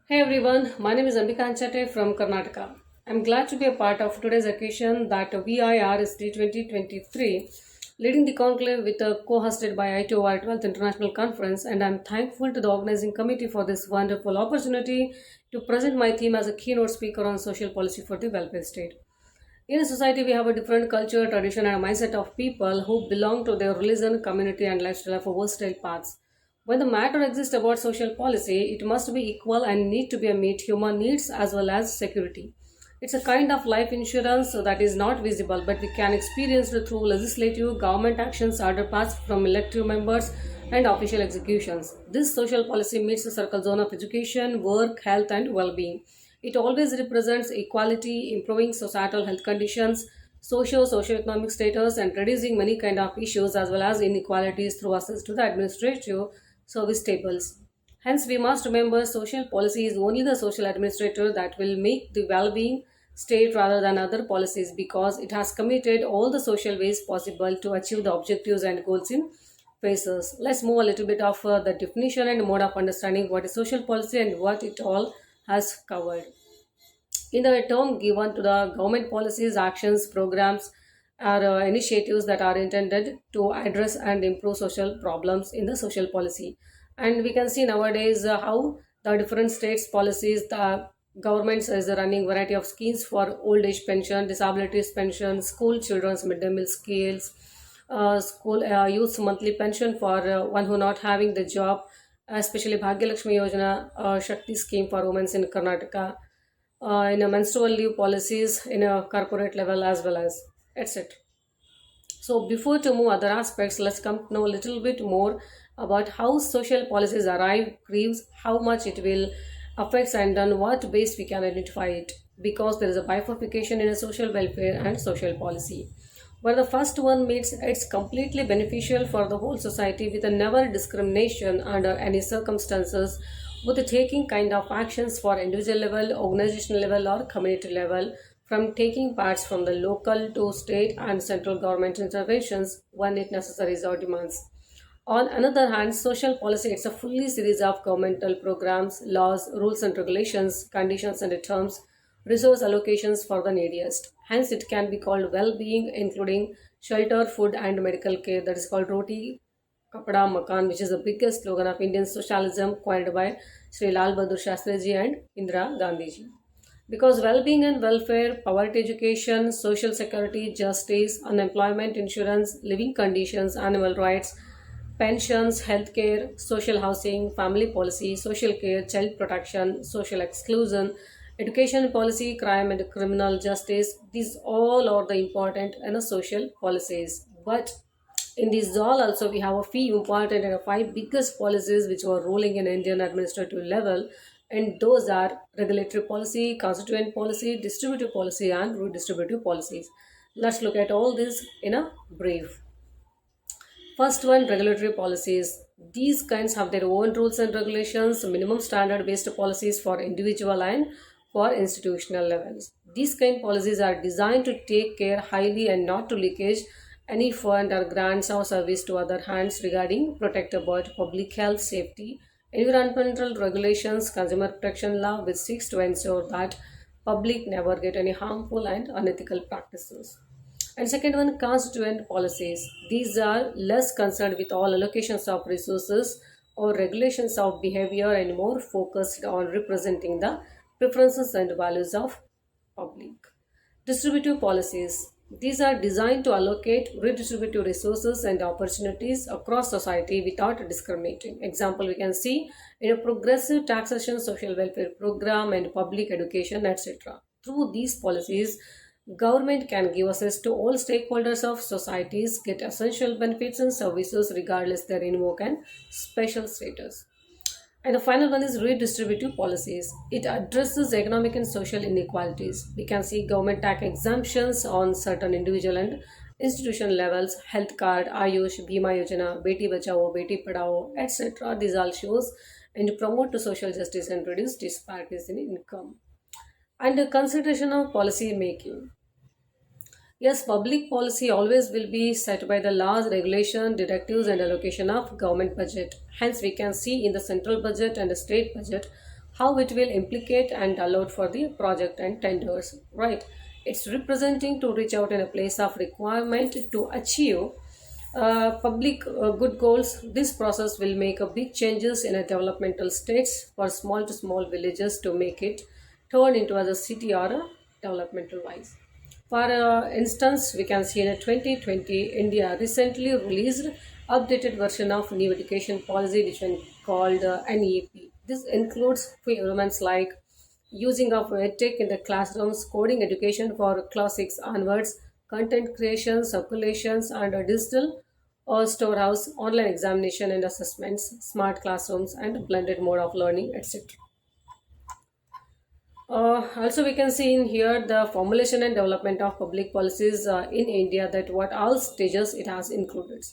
Hey everyone, my name is Ambika Hanchate from Karnataka. I'm glad to be a part of today's occasion that WELLBEING 2023, leading the conclave with a co-hosted by ITOR 12th International Conference, and I'm thankful to the organizing committee for this wonderful opportunity to present my theme as a keynote speaker on social policy for the welfare state. In a society, we have a different culture, tradition, and a mindset of people who belong to their religion, community, and lifestyle of versatile paths. When the matter exists about social policy, it must be equal and need to be a meet human needs as well as security. It's a kind of life insurance that is not visible, but we can experience it through legislative, government actions, order passed from elective members, and official executions. This social policy meets the circle zone of education, work, health, and well-being. It always represents equality, improving societal health conditions, socio-economic status, and reducing many kind of issues as well as inequalities through access to the administrative service tables. Hence, we must remember social policy is only the social administrator that will make the well-being state rather than other policies because it has committed all the social ways possible to achieve the objectives and goals in phases. Let's move a little bit of the definition and mode of understanding what is social policy and what it all has covered. In the term given to the government policies, actions, programs, or initiatives that are intended to address and improve social problems in the social policy. And we can see nowadays how the different states policies, the governments is running variety of schemes for old age pension, disabilities pension, school children's midday meal skills, school youth monthly pension for one who not having the job, especially Bhagya Lakshmi Yojana, Shakti scheme for women in Karnataka, in a menstrual leave policies in a corporate level as well as etc. So before to move other aspects, let's come to know a little bit more about how social policies arrive, grieves, how much it will affects and on what base we can identify it. Because there is a bifurcation in a social welfare and social policy. Where the first one means it's completely beneficial for the whole society with a never discrimination under any circumstances with the taking kind of actions for individual level, organizational level or community level from taking parts from the local to state and central government interventions when it necessary or demands. On another hand, social policy it's a fully series of governmental programs, laws, rules and regulations, conditions and terms, resource allocations for the neediest. Hence, it can be called well-being, including shelter, food and medical care. That is called Roti Kapada Makan, which is the biggest slogan of Indian socialism coined by Sri Lal Bahadur Shastriji and Indira Gandhiji. Because well-being and welfare, poverty education, social security, justice, unemployment insurance, living conditions, animal rights, pensions, healthcare, social housing, family policy, social care, child protection, social exclusion, education policy, crime and criminal justice. These all are the important and the social policies. But in this all also we have a few important and five biggest policies which were ruling in Indian administrative level, and those are regulatory policy, constituent policy, distributive policy and redistributive policies. Let's look at all this in a brief. First one, regulatory policies. These kinds have their own rules and regulations, minimum standard based policies for individual and for institutional levels. These kind policies are designed to take care highly and not to leakage any fund or grants or service to other hands regarding protect about public health, safety, environmental regulations, consumer protection law, which seeks to ensure that public never get any harmful and unethical practices. And second one, constituent policies. These are less concerned with all allocations of resources or regulations of behavior and more focused on representing the preferences and values of public. Distributive policies. These are designed to allocate redistributive resources and opportunities across society without discriminating. Example we can see in a progressive taxation, social welfare program and public education, etc. Through these policies, government can give access to all stakeholders of societies, get essential benefits and services regardless their invoke and special status. And the final one is redistributive policies. It addresses economic and social inequalities. We can see government tax exemptions on certain individual and institution levels, health card, Ayush, Bhima Yojana, Beti Bachao, Beti Padhao, etc. These all shows and promote to social justice and reduce disparities in income. And the consideration of policy making. Yes, public policy always will be set by the laws, regulation, directives, and allocation of government budget. Hence, we can see in the central budget and the state budget how it will implicate and allowed for the project and tenders, right? It's representing to reach out in a place of requirement to achieve public good goals. This process will make a big changes in a developmental states for small to small villages to make it turn into as a city or a developmental wise. For instance, we can see in a 2020, India recently released updated version of new education policy, which one called NEP. This includes few elements like using of edtech in the classrooms, coding education for class 6 onwards, content creation, circulations, and a digital or storehouse, online examination and assessments, smart classrooms, and blended mode of learning, etc. Also, we can see in here the formulation and development of public policies in India, that what all stages it has included.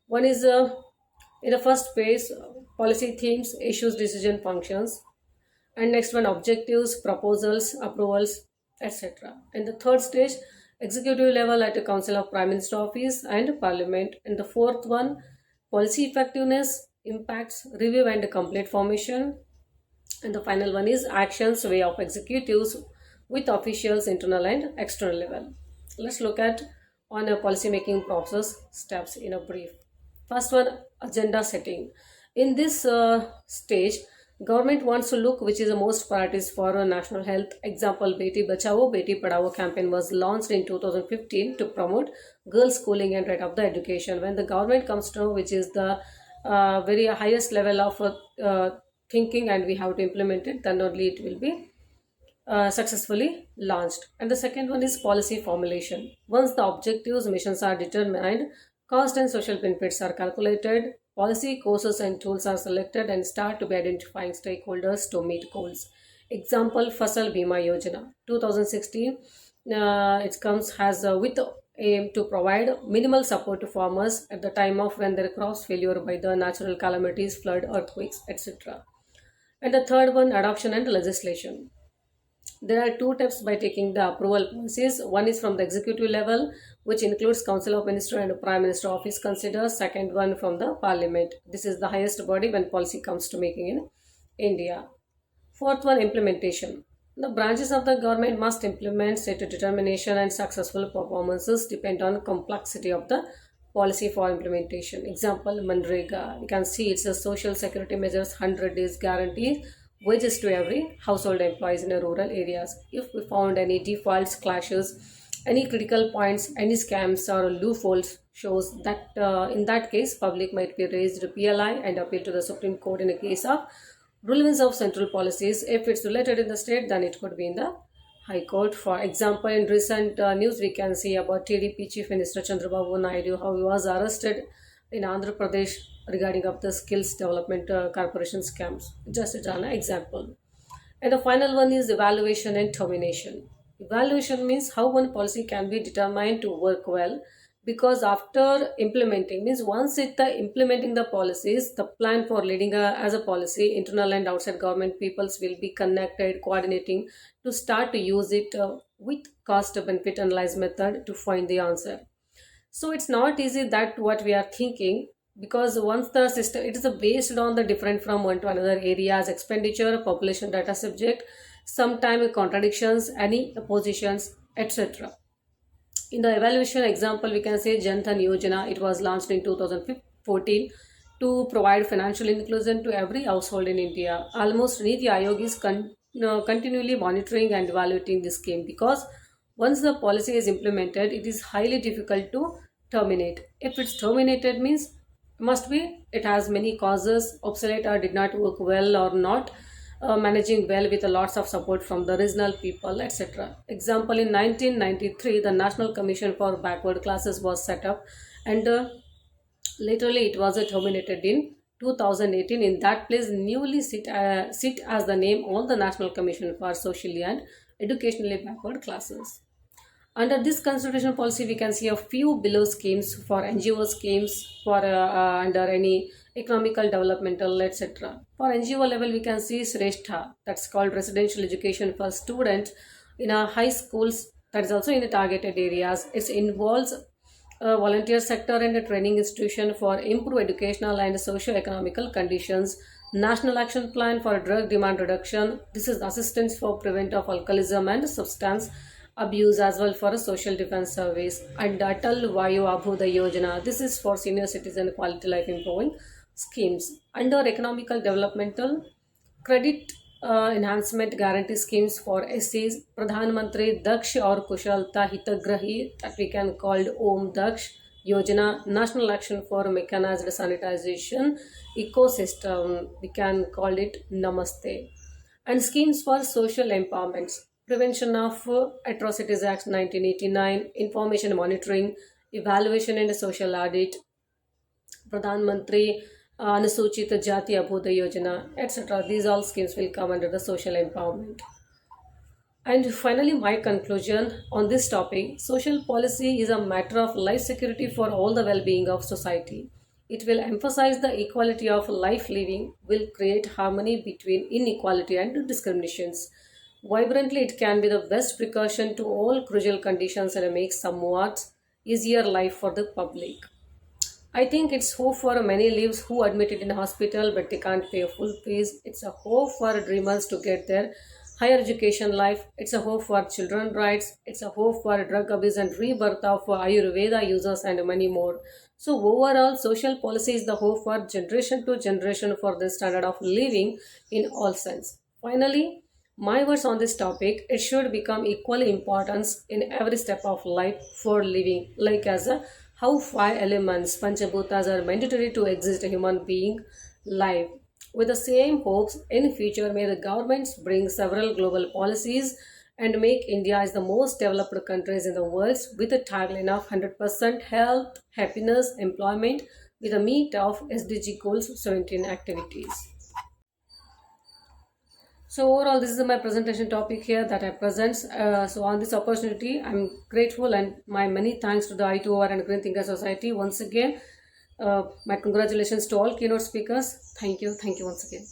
One is in the first phase, policy themes, issues, decision functions, and next one, objectives, proposals, approvals, etc. In the third stage, executive level at the Council of Prime Minister Office and Parliament. In the fourth one, policy effectiveness, impacts, review and complete formation. And the final one is actions way of executives with officials internal and external level. Let's look at on a policy making process steps in a brief. First one, agenda setting. In this stage, government wants to look which is the most priorities for national health. Example, Beti Bachao Beti Padhao campaign was launched in 2015 to promote girls schooling and right of the education. When the government comes to which is the very highest level of thinking and we have to implement it, then only it will be successfully launched. And the second one is policy formulation. Once the objectives, missions are determined, cost and social benefits are calculated, policy courses and tools are selected, and start to be identifying stakeholders to meet goals. Example, Fasal Bima Yojana 2016. It comes has with aim to provide minimal support to farmers at the time of when their crops failure by the natural calamities, flood, earthquakes, etc. And the third one, adoption and legislation. There are two steps by taking the approval policies. One is from the executive level, which includes Council of Minister and Prime Minister Office considers. Second one from the Parliament. This is the highest body when policy comes to making in India. Fourth one, implementation. The branches of the government must implement state determination and successful performances depend on complexity of the policy for implementation. Example, Manrega. You can see it's a social security measures, 100 days guarantee wages to every household employees in the rural areas. If we found any defaults, clashes, any critical points, any scams or loopholes, shows that in that case public might be raised to PLI and appeal to the Supreme Court in a case of relevance of central policies. If it's related in the state, then it could be in the High Court. For example, in recent news we can see about TDP Chief Minister Chandrababu Naidu, how he was arrested in Andhra Pradesh regarding of the skills development corporation scams. Just an example. And the final one is evaluation and termination. Evaluation means how one policy can be determined to work well, because after implementing means once it implementing the policies, the plan for leading as a policy, internal and outside government peoples will be connected, coordinating to start to use it with cost benefit analysis method to find the answer. So it's not easy that what we are thinking, because once the system it is based on the different from one to another areas, expenditure, population, data subject, sometime contradictions, any oppositions, etc. In the evaluation example, we can say Janthan Yojana. It was launched in 2014 to provide financial inclusion to every household in India. Almost Niti Aayog is continually monitoring and evaluating this scheme, because once the policy is implemented, it is highly difficult to terminate. If it's terminated means must be it has many causes, obsolete or did not work well or not managing well with a lots of support from the regional people, etc. Example, in 1993, the National Commission for Backward Classes was set up, and laterly it was terminated in 2018. In that place, newly sit as the name on the National Commission for Socially and Educationally Backward Classes. Under this consultation policy, we can see a few below schemes for NGO schemes for under any economical, developmental, etc. For NGO level, we can see Srestha, that's called residential education for students in our high schools, that is also in the targeted areas. It involves a volunteer sector and a training institution for improved educational and socio-economical conditions National Action Plan for Drug Demand Reduction. This is assistance for prevent of alcoholism and substance abuse as well for a social defense service. And Atal Vayu Abhuda Yojana. This is for senior citizen quality life improving schemes. Under economical developmental credit enhancement guarantee schemes for SCs, Pradhan Mantri Daksh or Kushalta Hitagrahi, that we can called Om Daksh Yojana, National Action for Mechanized Sanitization Ecosystem, we can call it Namaste, and schemes for social empowerment, Prevention of Atrocities Act 1989, information monitoring, evaluation and social audit, Pradhan Mantri Anusuchit Jati Abhuda Yojana, etc. These all schemes will come under the social empowerment. And finally, my conclusion on this topic, social policy is a matter of life security for all the well being of society. It will emphasize the equality of life living, will create harmony between inequality and discriminations. Vibrantly, it can be the best precaution to all crucial conditions and make somewhat easier life for the public. I think it's hope for many lives who admitted in hospital but they can't pay a full fees. It's a hope for dreamers to get their higher education life. It's a hope for children rights. It's a hope for drug abuse and rebirth of Ayurveda users and many more. So overall, social policy is the hope for generation to generation for the standard of living in all sense. Finally, my words on this topic, it should become equally importance in every step of life for living, like as a how five elements, Panchabhutas, are mandatory to exist a human being life. With the same hopes, in future may the governments bring several global policies and make India as the most developed countries in the world with a tagline of 100% health, happiness, employment with a meet of SDG goals 17 activities. So overall, this is my presentation topic here that I present. So on this opportunity, I'm grateful and my many thanks to the I2OR and Green Thinker Society once again. My congratulations to all keynote speakers. Thank you once again.